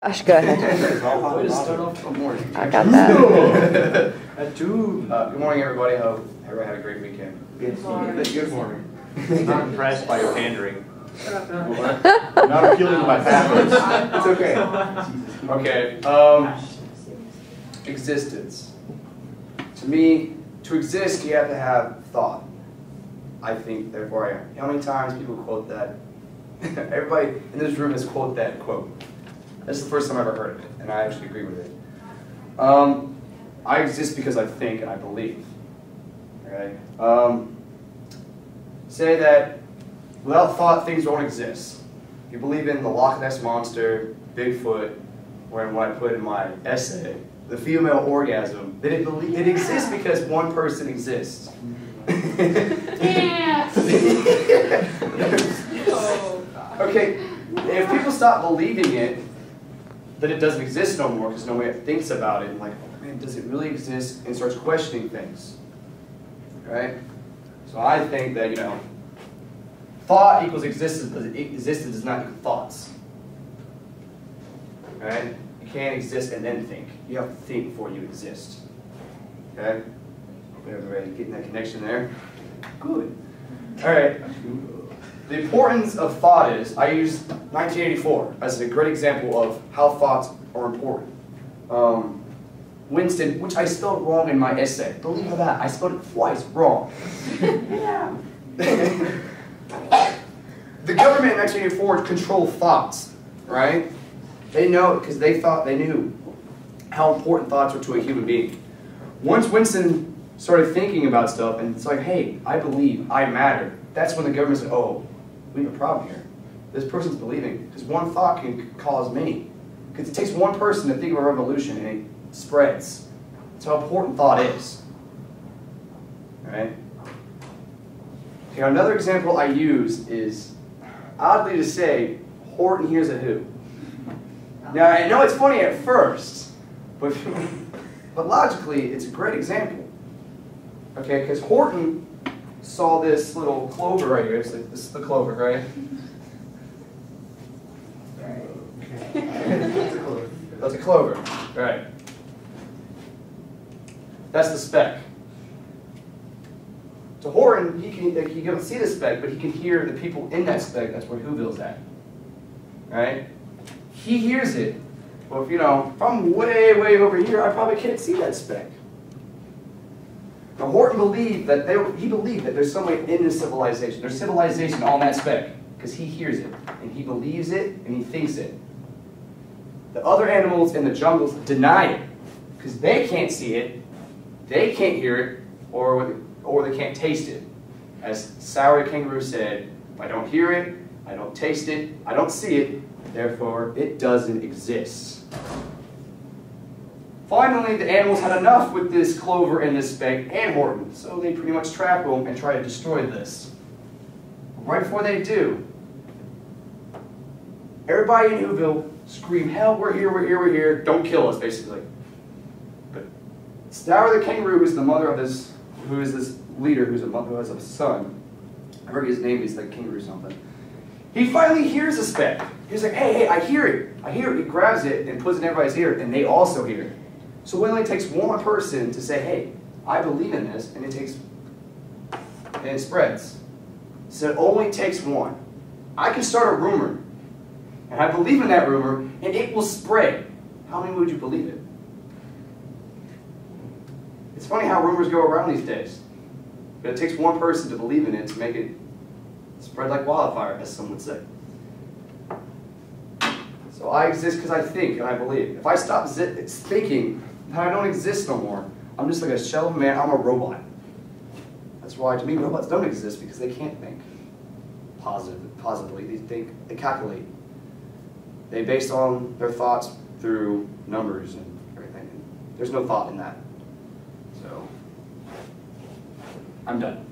Gosh, go ahead. Way to start off the morning. I got that. At 2. Good morning, everybody. Hope everybody had a great weekend. Good morning. Not impressed by your pandering. Not appealing to my pathos. It's okay. Okay. Existence. To me, to exist, you have to have thought. I think, therefore I am. How many times people quote that? Everybody in this room has quoted that quote. That's the first time I've ever heard of it, and I actually agree with it. I exist because I think and I believe. Okay? Say that without thought, things don't exist. You believe in the Loch Ness Monster, Bigfoot, or in what I put in my essay, the female orgasm, that it exists because one person exists. Okay, if people stop believing it, that it doesn't exist no more because nobody thinks about it, and like, oh, man, does it really exist? And starts questioning things. Right? So I think that, thought equals existence, but existence does not equal thoughts. Right? You can't exist and then think. You have to think before you exist. Okay? Hope everybody getting that connection there. Good. Alright. The importance of thought is, I use 1984 as a great example of how thoughts are important. Winston, which I spelled wrong in my essay. Believe it or not, I spelled it twice wrong. Yeah. The government in 1984 controlled thoughts, right? They know it because they thought they knew how important thoughts were to a human being. Once Winston started thinking about stuff and it's like, hey, I believe, I matter, that's when the government said, oh, we have a problem here. This person's believing, because one thought can cause many. Because it takes one person to think of a revolution and it spreads. That's how important thought is. Alright? Okay, another example I use is, oddly to say, Horton hears a who. Now, I know it's funny at first, but logically, it's a great example. Okay, because Horton saw this little clover right here. It's like, this is the clover, right? That's a clover. Right. That's the speck. To Horton, he can't see the speck, but he can hear the people in that speck. That's where Whoville's at. Right? He hears it. Well, if I'm way, way over here, I probably can't see that speck. Now, Horton believed that there's somewhere in this civilization. There's civilization on that speck because he hears it, and he believes it, and he thinks it. The other animals in the jungles deny it because they can't see it, they can't hear it, or they can't taste it. As Sour the kangaroo said, if I don't hear it, I don't taste it, I don't see it, therefore it doesn't exist. Finally, the animals had enough with this clover and this speck and Horton, so they pretty much trap him and try to destroy this. Right before they do, everybody in Whoville scream, "Hell, we're here, we're here, we're here, don't kill us," basically. But Sour the kangaroo, who's the mother of this, who is this leader, who has a son, I forget his name, he's like kangaroo something. He finally hears a speck. He's like, hey, I hear it. I hear it. He grabs it and puts it in everybody's ear, and they also hear it. So it only takes one person to say, hey, I believe in this, and it spreads. So it only takes one. I can start a rumor, and I believe in that rumor, and it will spread. How many would you believe it? It's funny how rumors go around these days. But it takes one person to believe in it to make it spread like wildfire, as some would say. So I exist because I think and I believe. If I stop thinking, then I don't exist no more. I'm just like a shell of a man. I'm a robot. That's why, to me, robots don't exist because they can't think positively. They think, they calculate. They base on their thoughts through numbers and everything. There's no thought in that. So, I'm done.